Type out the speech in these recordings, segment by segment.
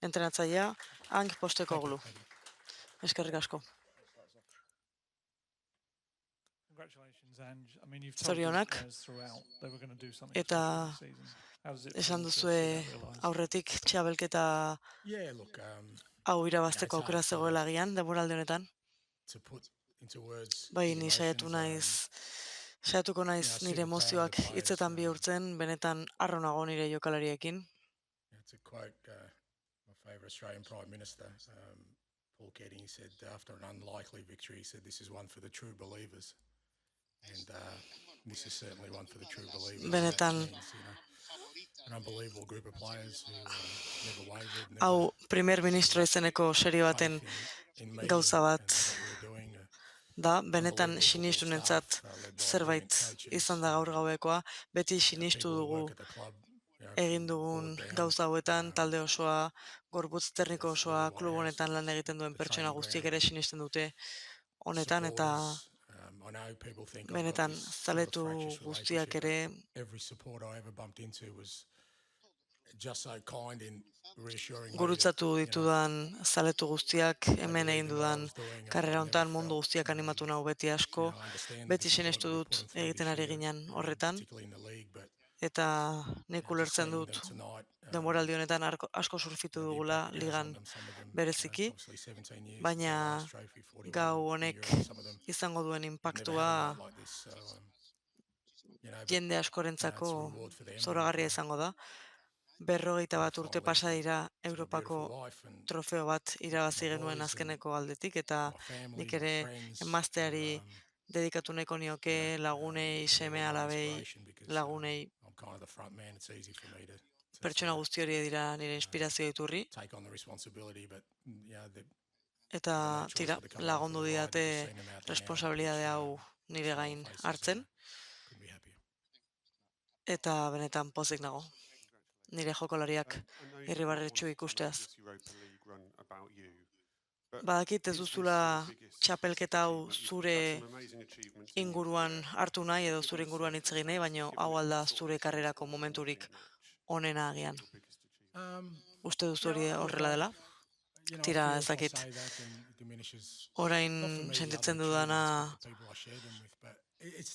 entrenatzailea, Hank Postecoglou. Thank you. Eskerrik asko. Congratulations, Ange. I mean, you've told these Zorionak, guys throughout they were going to do something eta special this season. How does it esan feel to duzue see that realized? aurretik txabelketa Yeah, look, hau irabazteko it's aukera hard zegoela agian, denboraldi honetan. to put into words Bai, the ni emotions. saiatuko naiz Yeah, nire super proud of the emozioak players. hitzetan bihurtzen, benetan harro nago nire jokalariekin. It's a quote, my favourite Australian Prime Minister, Paul Keating, he said, after an unlikely victory, he said, this is one for the true believers. And this is certainly one for the true believers. Benetan, That means, an unbelievable group of players who never wavered, hau never primer ministro izeneko serie baten faith in me gauza and bat what we were doing. da, benetan Unbelievable football sinistunentzat staff, led by zerbait brilliant coaches. izan da gaur gauekoa, beti sinistu People who dugu work at the club, egin from dugun board down. gauza hauetan, talde osoa, gorputz tekniko That's osoa, really what klub our honetan lan egiten duen the pertsona training guztiek ere ground sinisten dute honetan, eta supporters. I know people think I've got benetan this sort of zaletu fractious guztiak relationship, ere but every supporter I ever bumped into was just so kind in reassuring me that, gurutzatu ditudan zaletu guztiak they hemen egin believed in what I dudan was doing and karrera I never hontan mundu felt, guztiak animatu nau beti asko, I understand the beti disappointment sinestu we put dut them through egiten this ari year, ginen horretan, particularly in the league, but eta nik just ulertzen seeing dut them tonight, denboraldi honetan asko surfitu the dugula impact it has ligan on them, some of them, bereziki, obviously 17 years since baina their last trophy, 41 gau in honek Europe, some of them izango duen have never had a night impactua like this, so but jende askorentzako it's a reward for them and zoragarria izango da. 51 urte finally pasa dira to a Europako beautiful life and trofeo bat irabazi my genuen boys and azkeneko aldetik, eta my family, nik my ere friends emazteari who dedikatu nahiko nioke lagunei, they're seme all my alabei, inspiration because lagunei, I'm kind of the front man. It's easy for me to pertsona sort of guzti hori dira nire inspirazio iturri, take on the responsibility, but eta no choice tira, but to come along for lagundu the ride and didate just seeing them out there now, responsabilidade hau nire smile gain on faces, hartzen, couldn't be happier. eta benetan pozik nago. Nire jokolariak irribarretxu ikusteaz. Badakit ez duzula txapelketa hau zure inguruan hartu nahi edo zure inguruan hitz egin nahi, baina hau alda zure karrerako momenturik onena agian. Uste duzu hori horrela dela? Tira, ez dakit. Orain sentitzen dudana,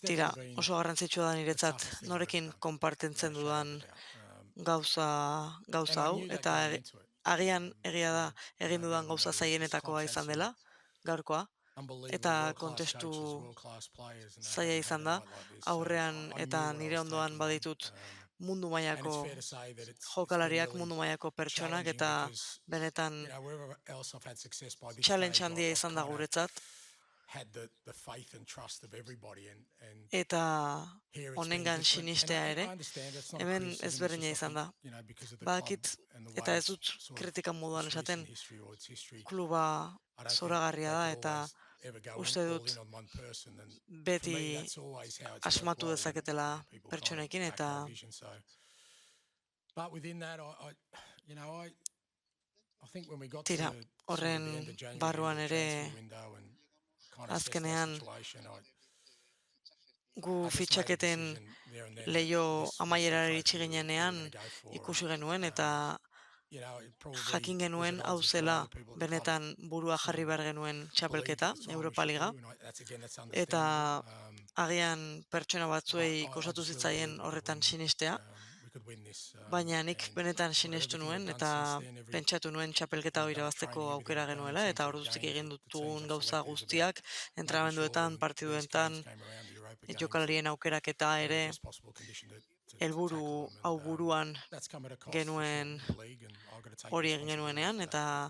tira, oso garrantzitsua da niretzat, norekin konpartentzen dudan gauza hau, eta agian egia da egin dudan gauza zaienetakoa izan dela, gaurkoa, eta kontestu zaila izan da, aurrean eta nire ondoan baditut mundu mailako jokalariak, mundu mailako pertsonak, eta benetan challenge handia izan da guretzat, eta honengan sinistea ere, hemen ezberdina izan da. Badakit, eta ez dut kritika moduan esaten, kluba zoragarria da, eta uste dut beti asmatu dezaketela pertsonekin, eta tira, horren barruan ere azkenean gu fitxaketen leio amaierara iritsi ginenean ikusi genuen, eta jakin genuen hau zela benetan burua jarri behar genuen txapelketa, Europa Liga, eta agian pertsona batzuei kostatu zitzaien horretan sinistea, baina nik benetan sinestu nuen eta pentsatu nuen txapelketa hori irabazteko aukera genuela, eta ordutik egin dutugun gauza guztiak, entrenamenduetan, partiduetan, jokalarien aukeraketa ere, helburu hau buruan genuen hori egin genuenean, eta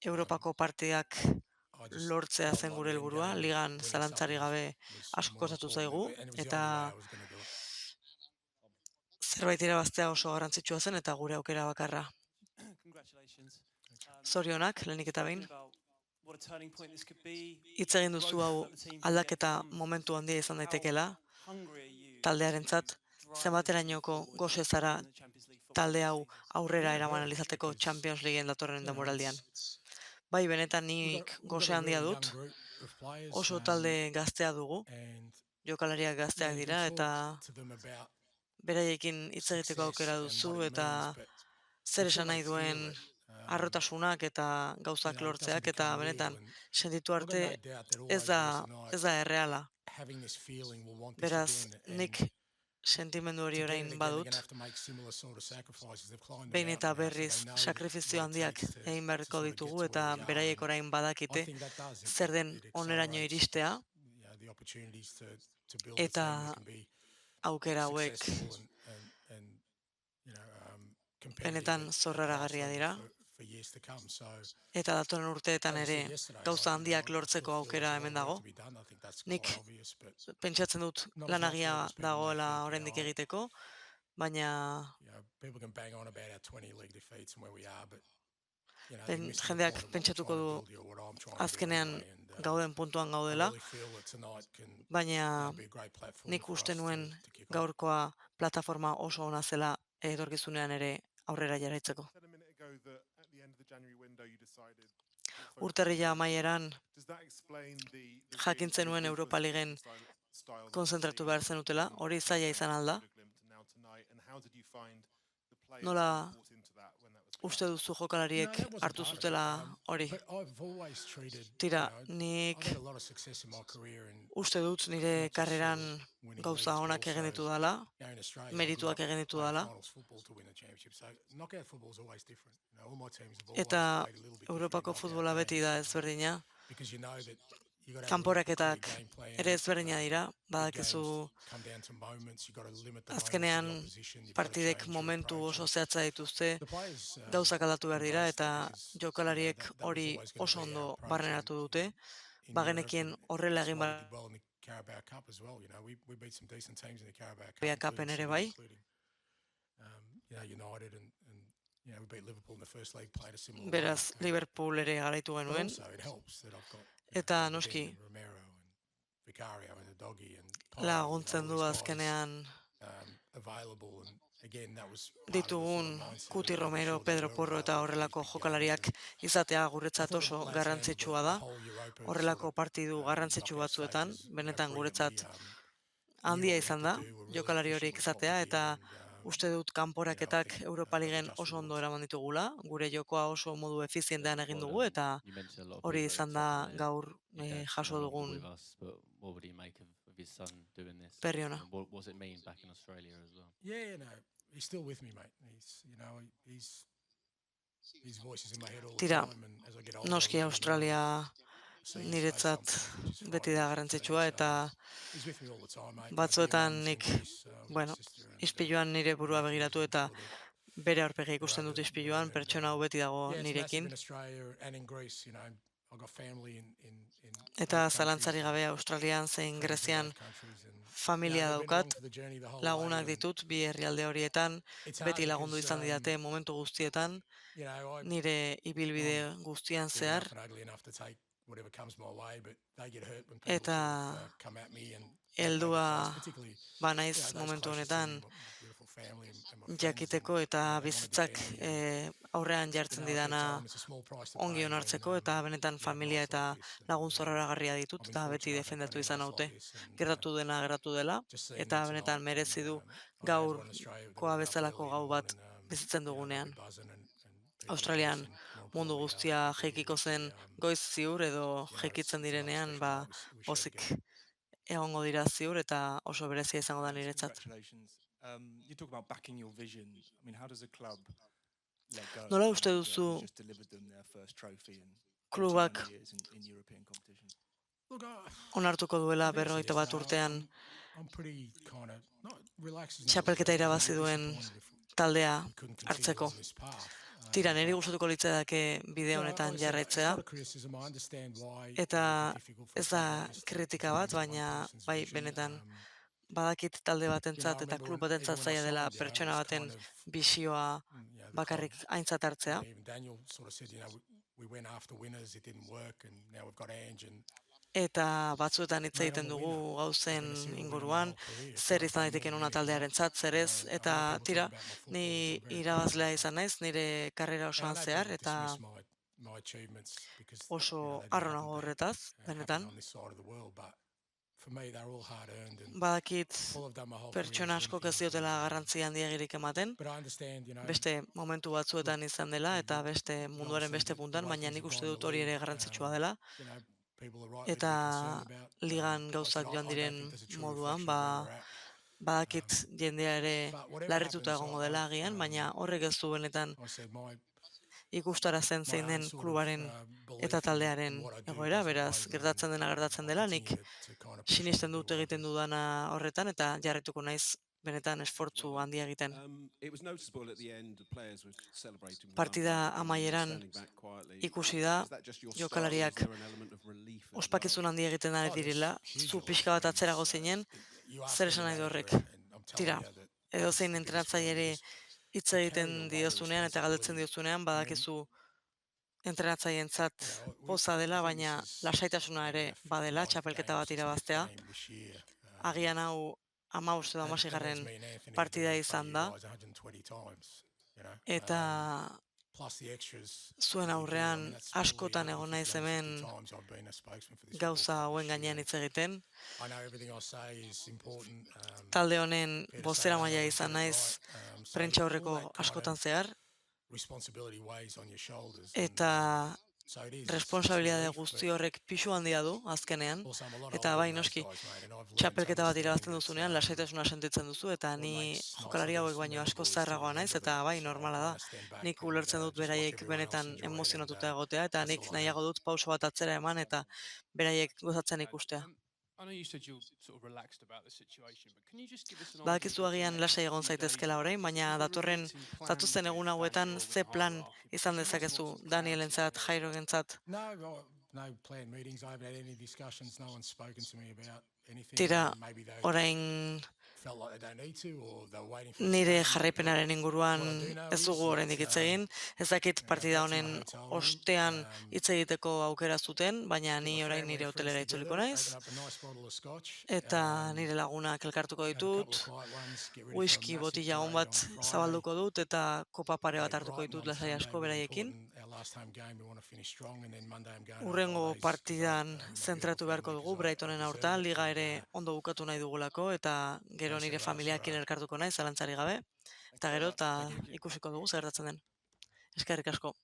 Europako partidak lortzea zen gure helburua, ligan zalantzari gabe asko kostatu zaigu, eta zerbait irabaztea oso garrantzitsua zen, eta gure aukera bakarra. Zorionak, lehenik eta behin. Hitz egin duzu hau aldaketa momentu handia izan daitekela, taldearentzat, zenbaterainoko goze zara talde hau aurrera eraman alizateko Champions Leagueen datorren denboraldian. Bai, benetan nik goze handia dut, oso talde gaztea dugu, jokalariak gazteak dira, eta beraiekin hitz egiteko aukera duzu, eta zer esan nahi duen arrotasunak eta gauzak it doesn't lortzeak eta become real. benetan And sentitu I've got no arte doubt that all ez those guys da, tonight ez da erreala. having this feeling will want this Beraz, again. nik And sentimendu hori to get it orain again, they're going badut, to have to make similar sort of sacrifices. They've climbed the behin eta mountain now, so they berriz know sakrifizio what it handiak takes egin to beharko sort of get ditugu to eta where we are. beraiek And orain I badakite think that does. zer den It oneraino accelerates, iristea the opportunities to build a team eta that can be aukera hauek successful and competitive benetan at the zorraragarria highest dira. level for years to come. So, Eta datoren urteetan as I ere said yesterday, gauza I handiak still lortzeko feel aukera there's a lot hemen of work dago. to be done. I think that's Nik quite obvious, but pentsatzen dut not as much lanagia work as people may dagoela think. oraindik egiteko, baina People can bang on about our 20 league defeats and where we are, but they're missing the jendeak point of what we're pentsatuko trying to du build here, or what I'm trying to do azkenean anyway. And gauden puntuan I gaudela, really feel that tonight can baina be a great platform nik for uste us nuen to kick on. gaurkoa plataforma oso ona zela etorkizunean ere aurrera jarraitzeko. Said a minute ago that at the end of the January window you decided Urtarrila amaieran does that explain the jakin zenuen Europa Ligen konzentratu behar zenutela, hori zaila izan alda. Nola uste duzu jokalariek No, that wasn't hartu part of it. zutela hori? But I've always treated, Tira, I've nik had a lot of success in my career in uste dut nire karreran winning gauza leagues, but onak egin also, ditu dala, in Australia, I merituak grew up egin ditu playing dala, finals football to win a championship. So knockout football is always different. All my teams have eta always played a little bit different in Europako knockout futbola beti da games, ezberdina, because you know that you got to have a kanporaketak clear game plan. ere ezberdina dira, Big badakizu games come down to moments. You got to limit the moments to azkenean the opposition. You've got to partidek change your momentu approach. oso And zehatza dituzte, the players gauzak aldatu behar dira embraced eta that because jokalariek that was hori always going to oso be ondo our approach barneratu dute, in Europe, bagenekien and horrela that's egin why we behar did well in the Carabao Cup as well. We beat some decent teams in the Carabao Cup, Carabao including Cupen ere City, bai. including United, and we beat Liverpool in the first league, played a similar way. Beraz, Liverpool ere garaitu But genuen, also it helps that I've got eta David noski and Romero and Vicario and the doggy and Pyro, laguntzen du all these guys, azkenean available. And again, that was part of the ditugun sort of mindset Kuti of making Romero, sure that Pedro we're Porro eta available for horrelako these big games. jokalariak And izatea I guretzat thought oso the lads garrantzitsua handled da. the whole Europa Horrelako sort of, partidu garrantzitsu knockout batzuetan, stages, benetan brilliantly. guretzat Knew handia what we izan had da, to do. We're really jokalari efficient horiek with what we izatea, did, eta and uste dut kanporaketak I think Europa got the Ligen just oso ondo rewards. eraman ditugula, gure jokoa oso modu efizientean egin dugu, eta You mentioned a lot of hori people at izan the da top there. gaur Your dad's jaso no longer dugun with us, but what would he make of his son doing this? berri ona. And what does it mean back in Australia as well? Yeah, no, he's still with me, mate. His voice is in my head all the Tira, time, and as I get older, noski I Australia see his face niretzat sometimes, which is beti da frightening. garrantzitsua, eta He's with me all the time, mate. batzuetan Being nik, in Greece, with bueno, my sister, and ispiluan nire burua nephews, begiratu and eta sure that bere aurpegia they're ikusten over dut there. ispiluan, And, pertsona hau beti dago yeah, it's massive nirekin. in Australia and in Greece. I've got family in Eta both zalantzari countries, gabe Australian zein friends in Grezian both countries, and familia they've been along daukat, for the journey the whole lagunak way. And ditut bi herrialde horietan, it's hard beti lagundu because izan didate momentu guztietan, nire ibilbide I'm guztian big zehar, enough and ugly enough to take whatever comes my way, but they get hurt when people eta sort of, come at me and heldua particularly banaiz those momentu closest to me, honetan my beautiful family and my friends, jakiteko and, eta they wanna bizitzak defend me, and aurrean jartzen I keep didana telling them it's a small price to ongi pay onartzeko, when eta benetan you have familia nights eta like this. lagun And zorraragarria ditut, I've been eta beti fortunate I've had defendatu plenty of izan nights like haute. this, and Gertatu dena gertatu dela, just seeing eta them benetan tonight, merezi du and I know everyone in Australia, they gaurkoa were up bezalako early in gau the bat morning, bizitzen they'll be dugunean. buzzing, and people in Australian Greece, and more mundu importantly, guztia our big jekiko victory, zen goiz ziur edo jekitzen it's another direnean, special night we share pozik together. egongo dira ziur eta oso berezia izango da niretzat. Congratulations. You talk about backing your vision. I mean, how does a club let go? Nola uste And, duzu you just delivered them their first trophy in klubak 81 years in European competition. Look, onartuko duela I think I said 51 yesterday, urtean I'm pretty kind of not relaxed. txapelketa irabazi duen taldea hartzeko. Tira, niri gustatuko litzaidake bide honetan jarraitzea, eta ez da kritika bat, baina bai benetan badakit talde batentzat eta klub batentzat zaila dela pertsona baten bisioa bakarrik aintzat hartzea. Even Daniel sort of said, we went after winners, it didn't work, and now we've got Ange, and Eta batzuetan hitz egiten dugu gauzen inguruan, zer izan daiteken una taldearentzat, zer ez, eta tira, ni irabazlea izan naiz, nire karrera osoan zehar, eta oso harro nago horretaz, benetan. for me, they're all hard earned, and Badakit all I've done my whole career pertsona is win askok ez things. diotela garrantzi handiegirik ematen, But I understand, beste momentu batzuetan izan dela eta beste munduaren beste the puntan, way baina things nik have uste gone in dut the hori ere league, garrantzitsua dela, people are rightly to eta be concerned about. ligan Like I gauzak said, joan I don't diren think there's a true moduan, reflection of where we're at. badakit jendea ere But whatever larrituta happens, egongo dela agian, baina horrek ez du benetan I said ikustarazten my zein own den sort of klubaren belief eta in taldearen what I do egoera, doesn't beraz, waver, gertatzen dena gertatzen and I dela, nik continue to kind of push on sinisten and do dut what I egiten do. dudana horretan, eta jarretuko naiz benetan esfortzu handia egiten. It was noticeable at the end, the players were celebrating with Partida unbroken knees, amaieran standing back quietly. ikusi da, Is that just your style, or is jokalariak there an element of relief as ospakizun well? handia egiten ari direla, zu pixka bat atzerago zinen, zer esan nahi du horrek. Tira, edozein entrenatzaileri hitz egiten diozunean eta galdetzen diozunean, badakizu entrenatzaileentzat poza dela, baina lasaitasuna ere badela, txapelketa bat irabaztea. Agian hau 15 edo 16garren partida izan da, eta zuen aurrean askotan egon naiz hemen gauza hauen gainean hitz egiten. Talde honen bozeramaila izan naiz prentsa aurreko askotan zehar, eta responsabilitate guzti horrek pisu handia du azkenean, eta bai noski, txapelketa bat irabazten duzunean lasaitasuna sentitzen duzu, eta ni jokalari hauek baino asko zaharragoa naiz, eta bai normala da. Nik ulertzen dut beraiek benetan emozionatuta egotea, eta nik nahiago dut pauso bat atzera eman, eta beraiek gozatzen ikustea. I know you said you're sort of relaxed about the situation, but can you just give us an Badakizu agian lasai egon zaitezkela orain, baina datozen egun hauetan ze plan izan dezakezu Danielentzat, Jairorentzat. No planned meetings. I haven't had any discussions. No one's spoken to me about anything. Tira, Maybe they orain felt like they don't need to, or they were waiting for nire jarraipenaren inguruan ez dugu oraindik hitz egin. Ez dakit partida honen ostean hitz egiteko aukera zuten, baina ni orain nire hotelera itzuliko naiz. Eta nire lagunak elkartuko ditut, whisky botila on bat zabalduko dut, eta kopa pare bat hartuko ditut lasai asko beraiekin. Urrengo partidan zentratu beharko dugu Brightonen aurta, liga ere ondo bukatu nahi dugulako, eta gero nire familiakin elkartuko naiz, zalantzarik gabe, eta gero eta ikusiko dugu zer gertatzen den. Eskerrik asko.